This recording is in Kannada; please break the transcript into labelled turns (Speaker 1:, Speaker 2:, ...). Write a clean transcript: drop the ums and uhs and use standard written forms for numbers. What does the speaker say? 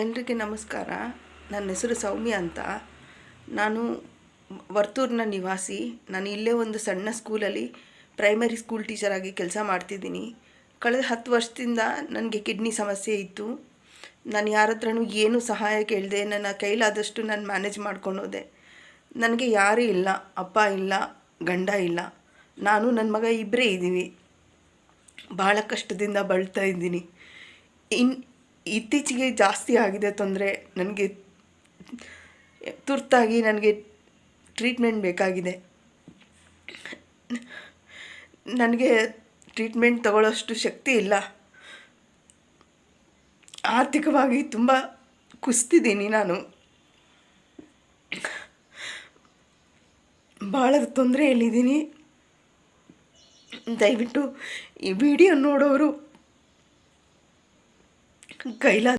Speaker 1: ಎಲ್ರಿಗೆ ನಮಸ್ಕಾರ. ನನ್ನ ಹೆಸರು ಸೌಮ್ಯ ಅಂತ. ನಾನು ವರ್ತೂರಿನ ನಿವಾಸಿ. ನಾನು ಇಲ್ಲೇ ಒಂದು ಸಣ್ಣ ಸ್ಕೂಲಲ್ಲಿ ಪ್ರೈಮರಿ ಸ್ಕೂಲ್ ಟೀಚರಾಗಿ ಕೆಲಸ ಮಾಡ್ತಿದ್ದೀನಿ. ಕಳೆದ 10 ವರ್ಷದಿಂದ ನನಗೆ ಕಿಡ್ನಿ ಸಮಸ್ಯೆ ಇತ್ತು. ನಾನು ಯಾರ ಹತ್ರನೂ ಏನೂ ಸಹಾಯ ಕೇಳದೆ ನನ್ನ ಕೈಲಾದಷ್ಟು ನಾನು ಮ್ಯಾನೇಜ್ ಮಾಡ್ಕೊಂಡು ಹೋದೆ. ನನಗೆ ಯಾರೂ ಇಲ್ಲ, ಅಪ್ಪ ಇಲ್ಲ, ಗಂಡ ಇಲ್ಲ. ನಾನು ನನ್ನ ಮಗ ಇಬ್ಬರೇ ಇದ್ದೀವಿ. ಭಾಳ ಕಷ್ಟದಿಂದ ಬಳಲ್ತಾ ಇದ್ದೀನಿ. ಇತ್ತೀಚೆಗೆ ಜಾಸ್ತಿ ಆಗಿದೆ ತೊಂದರೆ. ನನಗೆ ತುರ್ತಾಗಿ ಟ್ರೀಟ್ಮೆಂಟ್ ಬೇಕಾಗಿದೆ. ನನಗೆ ಟ್ರೀಟ್ಮೆಂಟ್ ತಗೊಳ್ಳೋಷ್ಟು ಶಕ್ತಿ ಇಲ್ಲ. ಆರ್ಥಿಕವಾಗಿ ತುಂಬ ಕುಸಿತಿದ್ದೀನಿ. ನಾನು ಭಾಳ ತೊಂದರೆಯಲ್ಲಿದ್ದೀನಿ. ದಯವಿಟ್ಟು ಈ ವಿಡಿಯೋ ನೋಡೋರು ಕೈಲಾದ